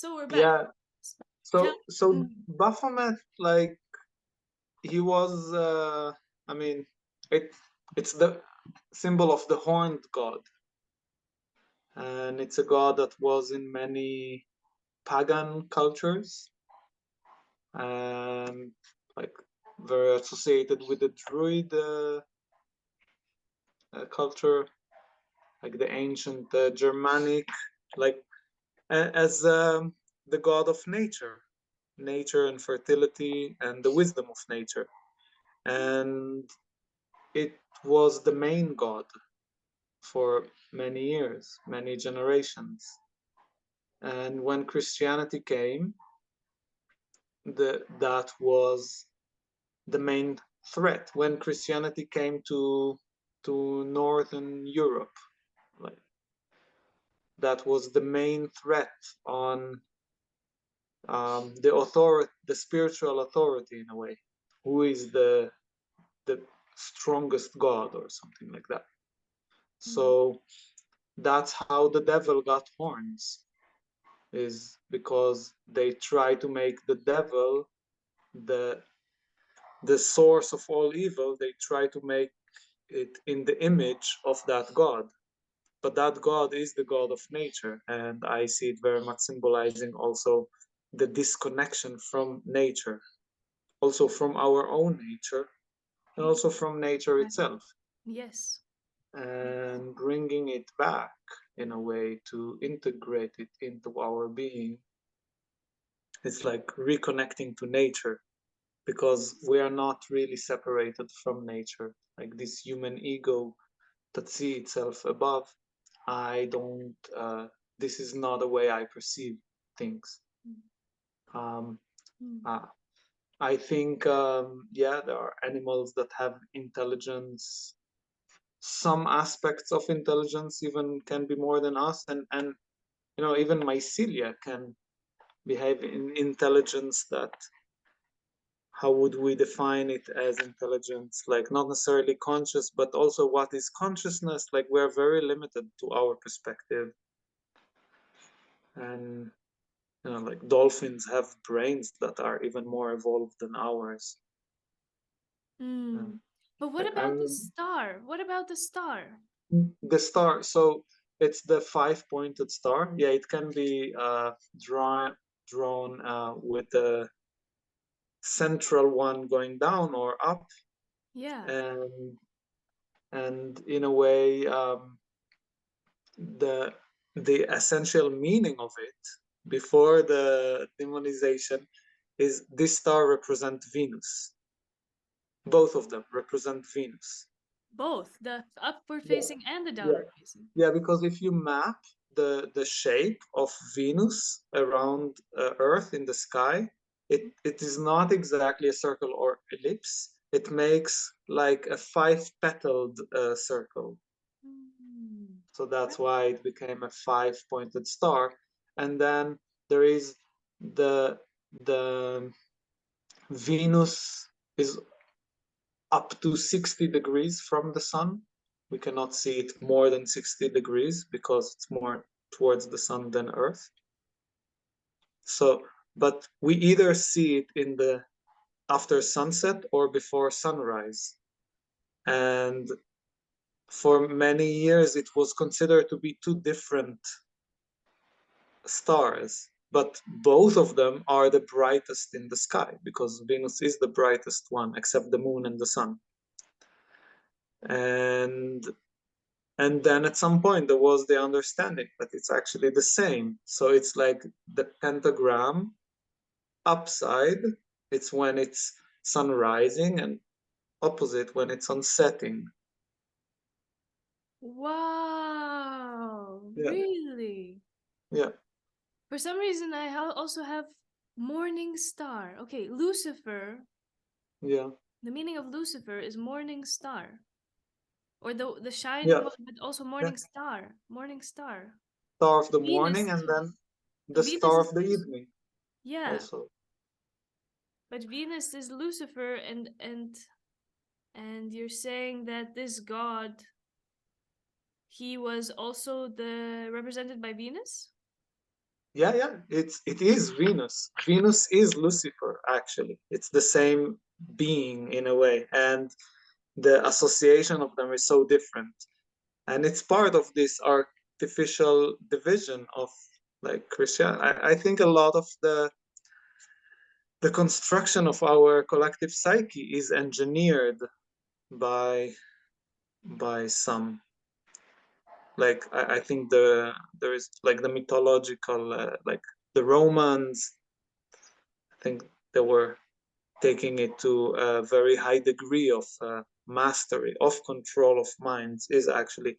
So we're back. Yeah. Tell. So Baphomet, like he was, I mean, it it's the symbol of the horned god, and it's a god that was in many pagan cultures, and like very associated with the druid culture, like the ancient Germanic, like as the god of nature and fertility and the wisdom of nature. And it was the main god for many years, many generations. And when Christianity came, that was the main threat. When Christianity came to Northern Europe, like that was the main threat on the spiritual authority in a way. Who is the strongest god or something like that? So that's how the devil got horns, is because they try to make the devil the the source of all evil. They try to make it in the image of that god, but that god is the god of nature, and I see it very much symbolizing also the disconnection from nature, also from our own nature, and also from nature itself, Yes. and bringing it back in a way to integrate it into our being. It's like reconnecting to nature, because we are not really separated from nature. Like this human ego that see itself above, I don't, this is not the way I perceive things. Um, uh, I think, yeah, there are animals that have intelligence. Some aspects of intelligence even can be more than us, and even mycelia can behave in intelligence that, how would we define it as intelligence? Like not necessarily conscious, but also what is consciousness? Like we're very limited to our perspective. And like dolphins have brains that are even more evolved than ours. Mm. But what Like about the I'm star? What about the star? the star. So it's the five-pointed star. Yeah, it can be drawn with the central one going down or up, Yeah. and in a way, the essential meaning of it before the demonization is this star represent Venus. Both of them represent Venus. Both the upward Yeah, facing and the yeah, downward facing. yeah. Because if you map the shape of Venus around Earth in the sky, it is not exactly a circle or ellipse. It makes like a five-petaled circle. Mm. So that's why it became a five-pointed star. And then there is the Venus is up to 60 degrees from the sun. We cannot see it more than 60 degrees because it's more towards the sun than Earth. So, but we either see it in the after sunset or before sunrise. And for many years, it was considered to be two different stars, but both of them are the brightest in the sky because Venus is the brightest one, except the moon and the sun. And then at some point there was the understanding that it's actually the same. So it's like the pentagram upside, it's when it's sun rising, and opposite when it's on setting. Wow. Yeah, Really? yeah, For some reason, I also have morning star. Okay, Lucifer. yeah, The meaning of Lucifer is morning star, or the shining yeah, one, but also yeah. morning star. Morning star. Star of the Venus morning and too. then the Venus star is of the evening yeah, also. but Venus is Lucifer, and you're saying that this god, he was also the represented by Venus. Yeah, it is Venus. Venus is Lucifer, actually. It's the same being in a way, and the association of them is so different. And it's part of this artificial division of like Christian. I think a lot of the construction of our collective psyche is engineered by some, like I think there is like the mythological like the Romans. I think they were taking it to a very high degree of mastery, of control of minds, is actually,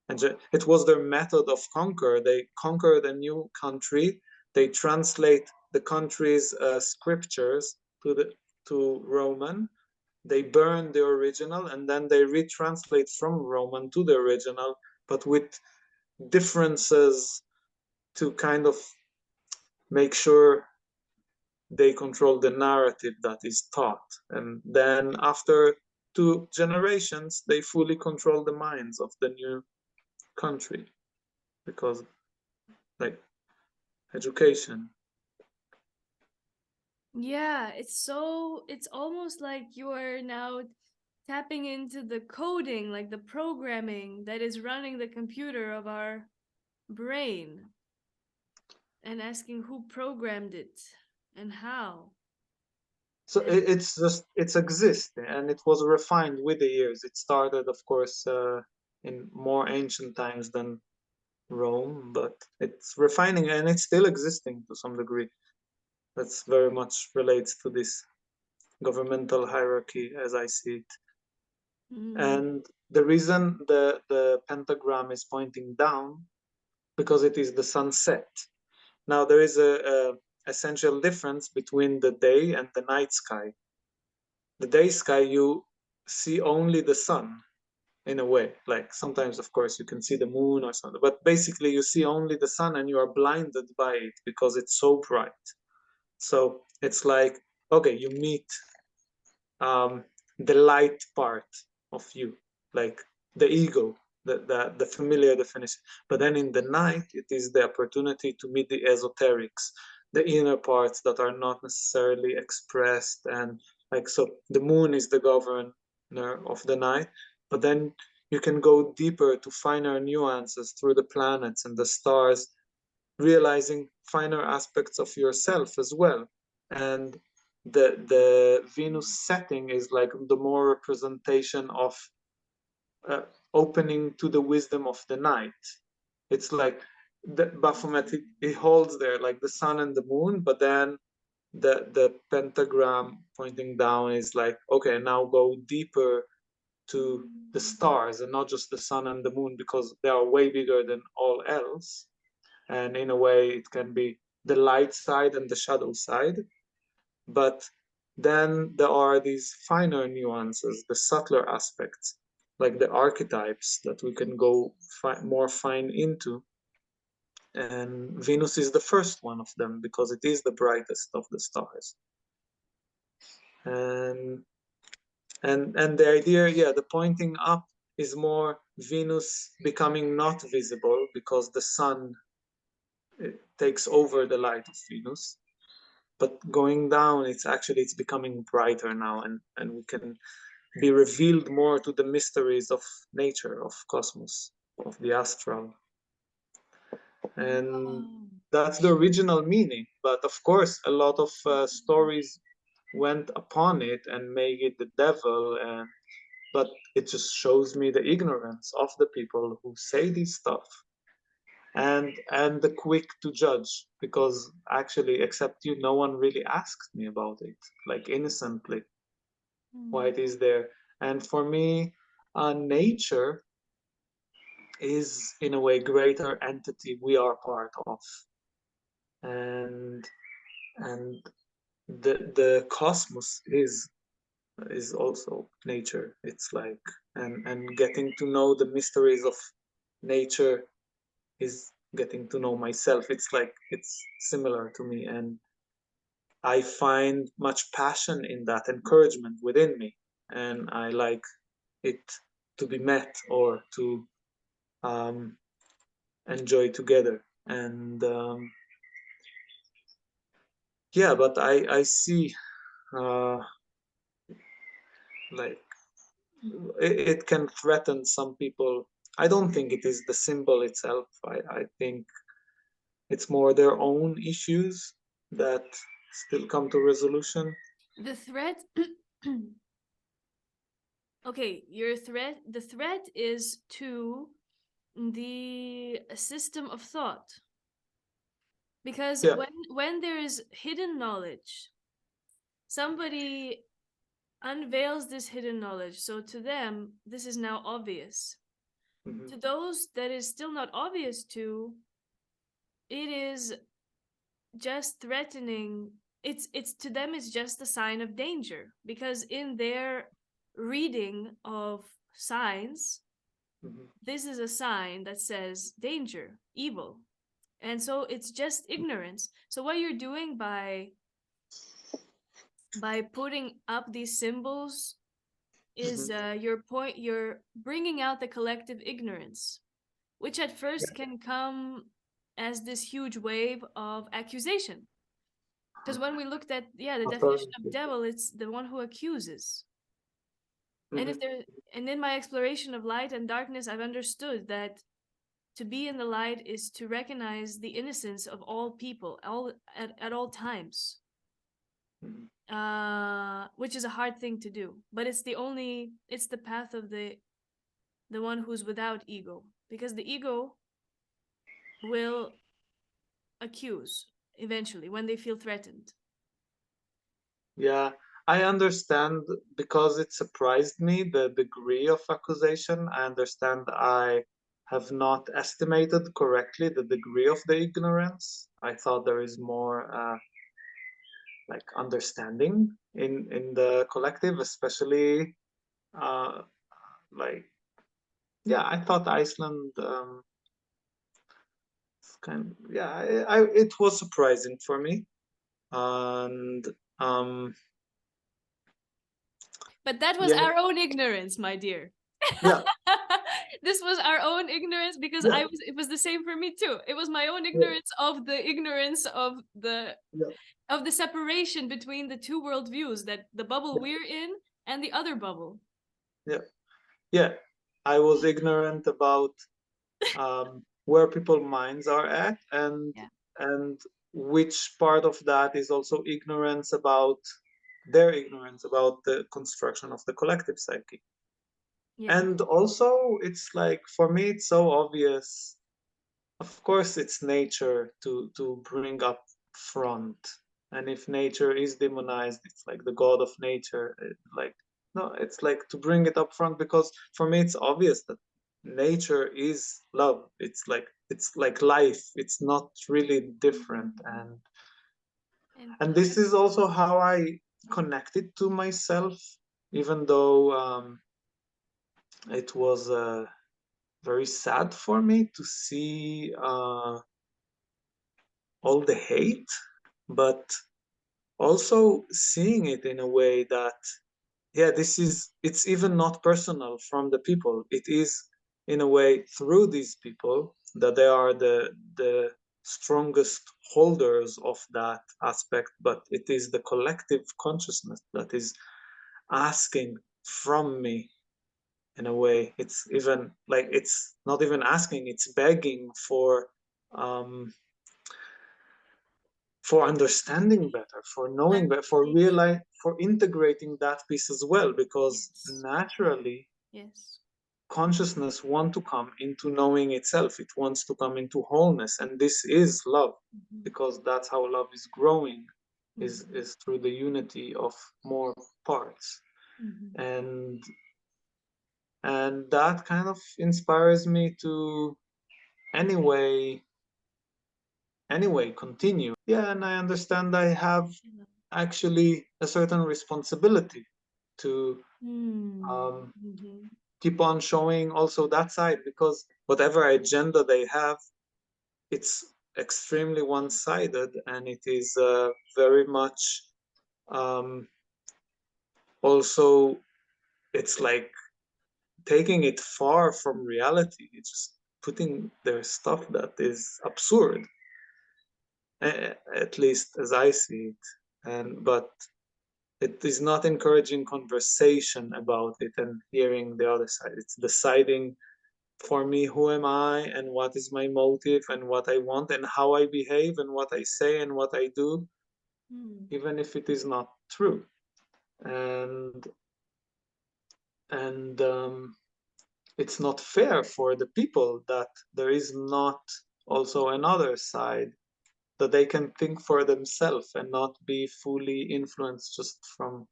and it was their method of conquer. They conquered a new country, they translate the country's scriptures to Roman, they burn the original, and then they retranslate from Roman to the original, but with differences to kind of make sure they control the narrative that is taught. And then after 2 generations, they fully control the minds of the new country because, like, education. Yeah, it's almost like you're now tapping into the coding, like the programming that is running the computer of our brain, and asking who programmed it and how. So And it's just, it's existing and it was refined with the years. It started, of course, in more ancient times than Rome, but it's refining and it's still existing to some degree. That's very much relates to this governmental hierarchy as I see it. mm, And the reason the pentagram is pointing down, because it is the sunset. Now there is a essential difference between the day and the night sky. The day sky, you see only the sun in a way. Like sometimes, of course, you can see the moon or something, but basically you see only the sun and you are blinded by it because it's so bright. So it's like, okay, you meet the light part of you, like the ego, the familiar definition. But then in the night, it is the opportunity to meet the esoterics, the inner parts that are not necessarily expressed. And like, so the moon is the governor of the night, but then you can go deeper to finer nuances through the planets and the stars, realizing finer aspects of yourself as well. And the Venus setting is like the more representation of uh, opening to the wisdom of the night. It's like the Baphomet, he holds there like the sun and the moon, but then the pentagram pointing down is like, okay, now go deeper to the stars and not just the sun and the moon because they are way bigger than all else. And in a way it can be the light side and the shadow side, but then there are these finer nuances, the subtler aspects, like the archetypes that we can go more fine into. And Venus is the first one of them because it is the brightest of the stars. And and the idea, yeah, the pointing up is more Venus becoming not visible because the sun takes over the light of Venus. But going down, it's becoming brighter now, and we can be revealed more to the mysteries of nature, of cosmos, of the astral. And wow. that's the original meaning. But of course, a lot of stories went upon it and made it the devil. And but it just shows me the ignorance of the people who say this stuff, and the quick to judge, because actually, except you, no one really asked me about it, like innocently, why Mm. it is there. And for me, nature is in a way greater entity we are part of, and and the cosmos is also nature. It's like, and getting to know the mysteries of nature is getting to know myself. It's like it's similar to me, and I find much passion in that encouragement within me, and I like it to be met or to um, enjoy together. And Yeah, but I see like it can threaten some people. I don't think it is the symbol itself. I think it's more their own issues that still come to resolution. The threat. Okay, the threat is to the system of thought. Because Yeah. when there is hidden knowledge, somebody unveils this hidden knowledge. So to them, this is now obvious. Hmm. To those that is still not obvious to, it is just threatening. It's to them it's just a sign of danger, because in their reading of signs, Hmm. this is a sign that says danger, evil. And so it's just ignorance. So what you're doing by putting up these symbols is Hmm. you're bringing out the collective ignorance, which at first can come as this huge wave of accusation. Because when we looked at, yeah, the definition of Authority. devil, it's the one who accuses. And Hmm. if there and in my exploration of light and darkness, I've understood that to be in the light is to recognize the innocence of all people, all at all times. Hmm. Which is a hard thing to do, but it's the path of the one who's without ego, because the ego will accuse eventually when they feel threatened. Yeah, I understand because it surprised me the degree of accusation. I understand I have not estimated correctly the degree of the ignorance. I thought there is more like understanding in the collective, especially uh, like yeah, I thought Iceland kind yeah, it was surprising for me and um But that was yeah, our own ignorance, my dear. yeah, This was our own ignorance, because yeah, it was the same for me too. It was my own yeah, ignorance of the ignorance yeah, of the separation between the two worldviews, that the bubble yeah, we're in and the other bubble. yeah. Yeah, I was ignorant about where people's minds are at, Yeah. and which part of that is also ignorance about their ignorance about the construction of the collective psyche. Yeah. And also, it's like for me, it's so obvious. Of course, it's nature to bring up front, and if nature is demonized, it's like the god of nature. Like no, it's like to bring it up front because for me, it's obvious that nature is love. It's like life. It's not really different, And and this is also how I connected to myself, even though it was very sad for me to see all the hate, but also seeing it in a way that, yeah, it's even not personal from the people. It is in a way through these people that they are the strongest holders of that aspect, but it is the collective consciousness that is asking from me in a way. It's even like it's not even asking, it's begging um for understanding better, for knowing better, for clarification. realizing, for integrating that piece as well, because Yes. naturally Yes. consciousness wants to come into knowing itself. It wants to come into wholeness, and this is love, Mm-hmm. because that's how love is growing, Mm-hmm. is through the unity of more parts, Mm-hmm. and that kind of inspires me to anyway continue. Yeah, and I understand I have actually a certain responsibility to um, Mm-hmm. keep on showing also that side, because whatever agenda they have, it's extremely one-sided, and it is very much um, also it's like taking it far from reality. It's just putting their stuff that is absurd. at least as I see it. But it is not encouraging conversation about it and hearing the other side. It's deciding for me who am I and what is my motive and what I want and how I behave and what I say and what I do, even if it is not true. And it's not fair for the people that there is not also another side, that they can think for themselves and not be fully influenced just from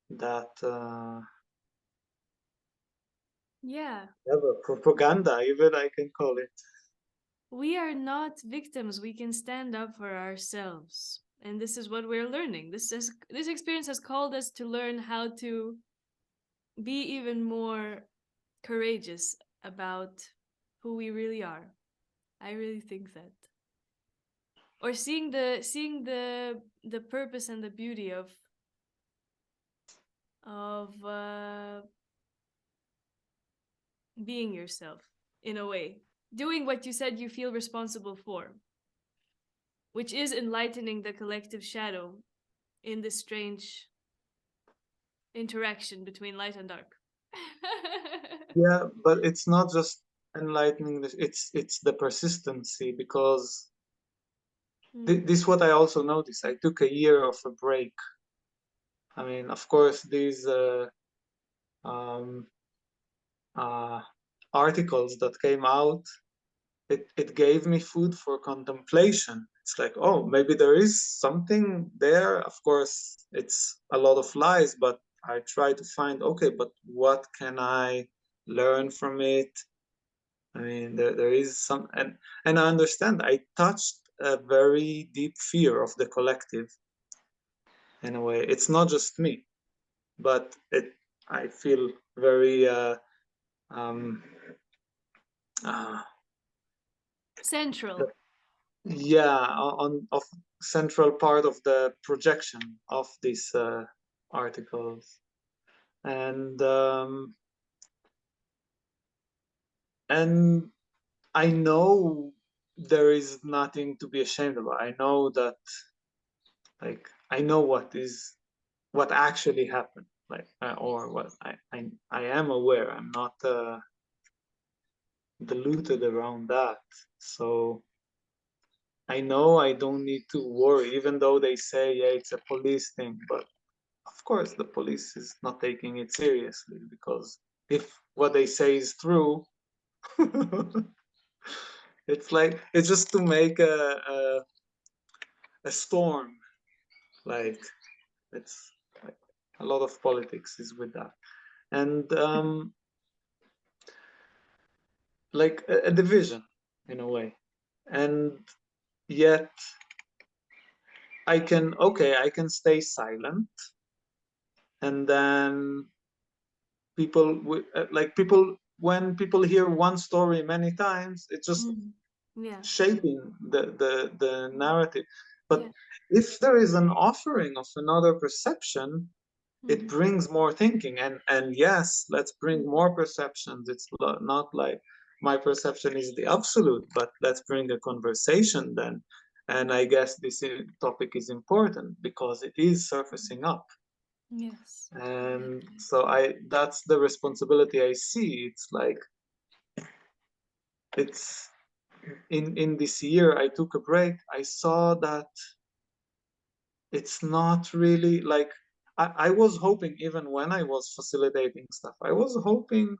that propaganda, even I can call it. We are not victims. We can stand up for ourselves. And this is what we're learning. This experience has called us to learn how to be even more courageous about who we really are. I really think that. Or seeing the purpose and the beauty of being yourself in a way. Doing what you said you feel responsible for, which is enlightening the collective shadow in this strange interaction between light and dark. Yeah, but it's not just enlightening. It's the persistency, because this is what I also noticed. I took a year of a break. I mean, of course, these um, articles that came out, it gave me food for contemplation. It's like, oh, maybe there is something there. Of course, it's a lot of lies, but I try to find, okay, but what can I learn from it? I mean, there is some, and I understand. I touched a very deep fear of the collective in a way. It's not just me, but I feel very um, uh, Central. yeah, on of central part of the projection of these articles, and and I know there is nothing to be ashamed about. I know that, like, I know what actually happened, like, or what I am aware. I'm not deluded around that. So I know I don't need to worry, even though they say, yeah, it's a police thing. But of course, the police is not taking it seriously, because if what they say is true, it's like, it's just to make a storm. Like, it's like a lot of politics is with that. And like a division in a way. And yet I can stay silent, and then people, when people hear one story many times, it's just Yeah. shaping the narrative. But Yeah. if there is an offering of another perception, it brings more thinking, and yes, let's bring more perceptions. It's not like my perception is the absolute, but let's bring a conversation then. And I guess this topic is important because it is surfacing up. Yes. And so that's the responsibility I see. It's like, it's in this year I took a break, I saw that it's not really like, I was hoping, even when I was facilitating stuff, I was hoping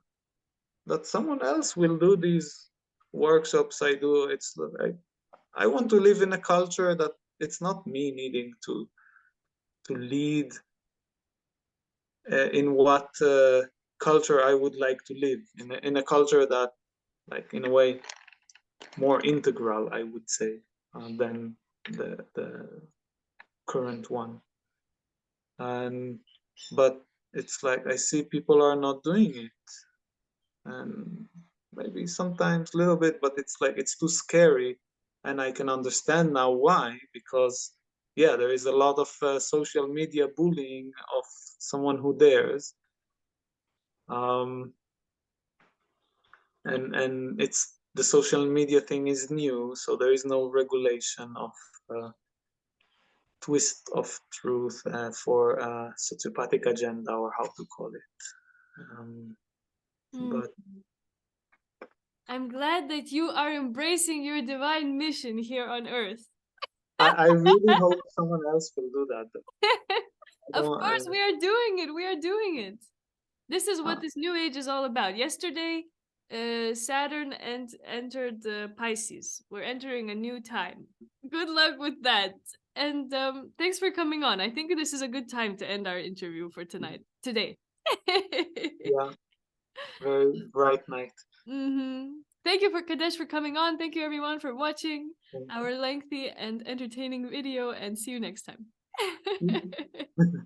that someone else will do these workshops I do. It's like, I want to live in a culture that it's not me needing to lead in what culture I would like to live in a culture that, like, in a way, more integral, I would say, than the current one. And but it's like, I see people are not doing it, and maybe sometimes a little bit, but it's like, it's too scary. And I can understand now why, because yeah, there is a lot of social media bullying of someone who dares, and it's the social media thing is new, so there is no regulation of twist of truth for sociopathic agenda, or how to call it. Mm. But I'm glad that you are embracing your divine mission here on Earth. I really hope someone else will do that. Of course, we are doing it. We are doing it. This is what Uh, this new age is all about. Yesterday, Saturn entered Pisces. We're entering a new time. Good luck with that. And thanks for coming on. I think this is a good time to end our interview for today. yeah, very bright night. Thank you for Kadesh for coming on. Thank you everyone for watching our lengthy and entertaining video, and see you next time. Thank you.